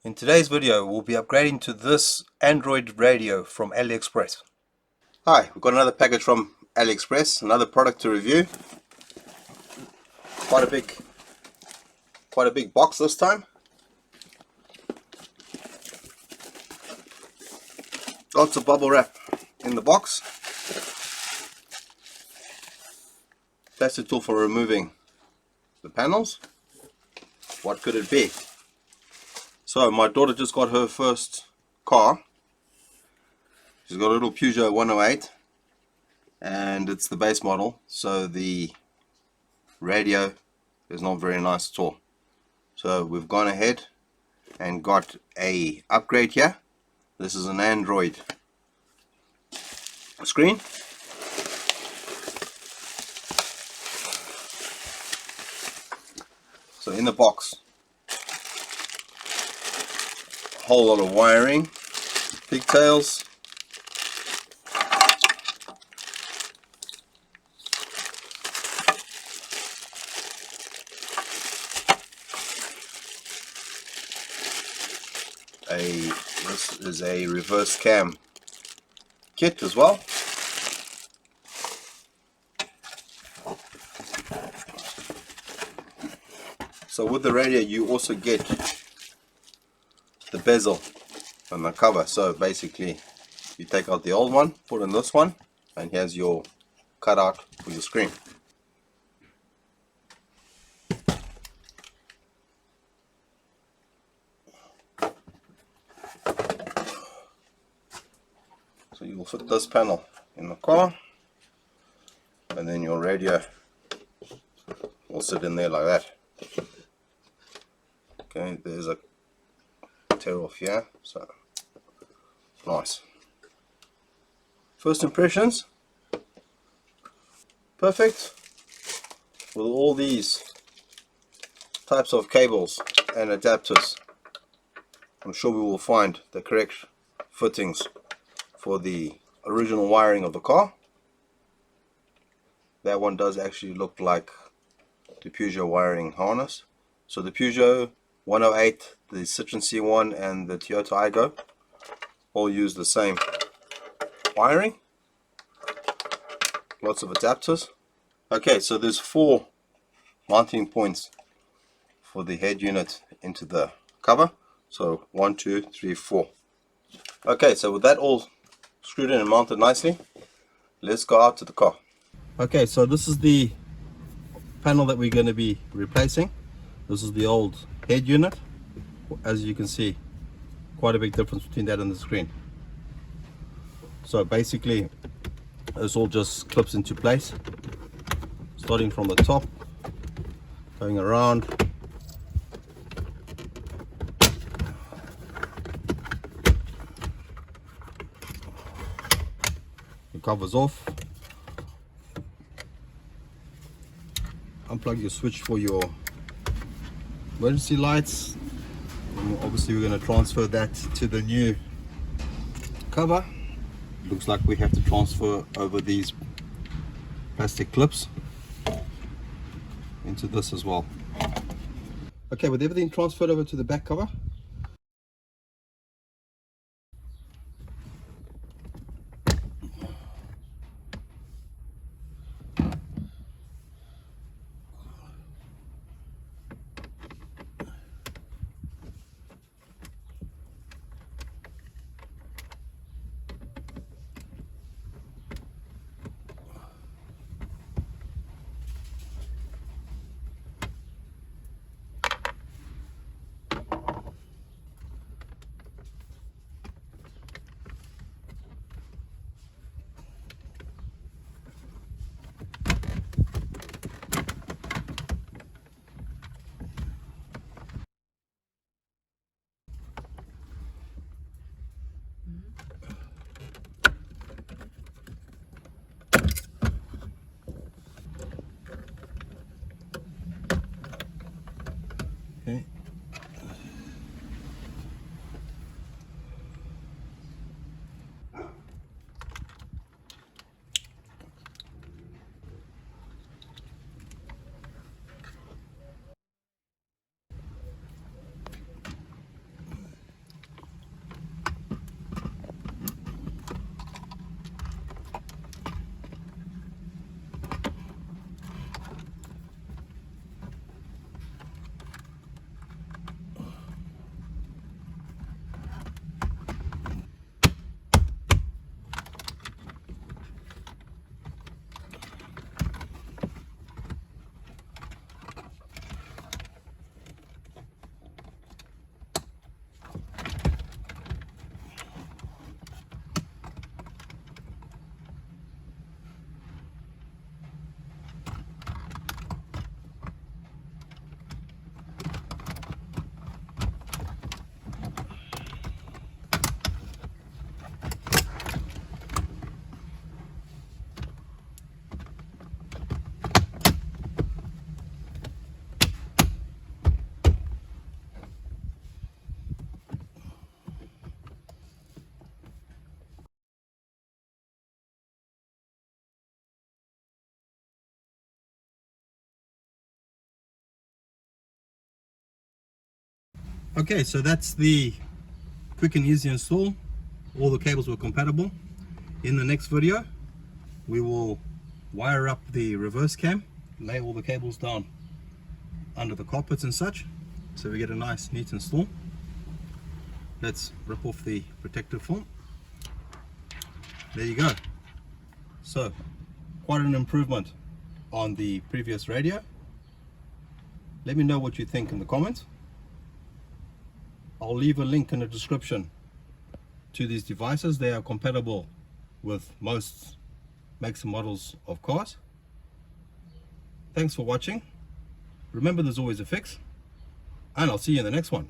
In today's video, we'll be upgrading to this Android radio from AliExpress. Hi, we've got another package from AliExpress, another product to review. Quite a big box this time. Lots of bubble wrap in the box. Plastic tool for removing the panels. What could it be? So my daughter just got her first car. She's got a little Peugeot 108 and it's the base model, so the radio is not very nice at all. So we've gone ahead and got a upgrade here. This is an Android screen. So in the box, a whole lot of wiring, pigtails, this is a reverse cam kit as well. So with the radio you also get the bezel and the cover. So basically you take out the old one, put in this one, and here's your cutout for your screen. So you will fit this panel in the car, and then your radio will sit in there like that. Okay, there's a tear off here, so nice. First impressions, perfect. With all these types of cables and adapters, I'm sure we will find the correct fittings for the original wiring of the car. That one does actually look like the Peugeot wiring harness. So the Peugeot 108, the Citroen C1 and the Toyota Aygo all use the same wiring. Lots of adapters. Okay, so there's 4 mounting points for the head unit into the cover. So 1, 2, 3, 4. Okay, so with that all screwed in and mounted nicely, let's go out to the car. Okay, so this is the panel that we're going to be replacing. This is the old head unit. As you can see, quite a big difference between that and the screen. So basically this all just clips into place, starting from the top, going around, the cover's off. Unplug your switch for your emergency lights. And obviously we're going to transfer that to the new cover. Looks like we have to transfer over these plastic clips into this as well. Okay, with everything transferred over to the back cover, Okay, so that's the quick and easy install. All the cables were compatible. In the next video, we will wire up the reverse cam, lay all the cables down under the carpets and such, so we get a nice neat install. Let's rip off the protective film. There you go. So quite an improvement on the previous radio. Let me know what you think in the comments. I'll leave a link in the description to these devices. They are compatible with most makes and models of cars. Thanks for watching. Remember, there's always a fix, and I'll see you in the next one.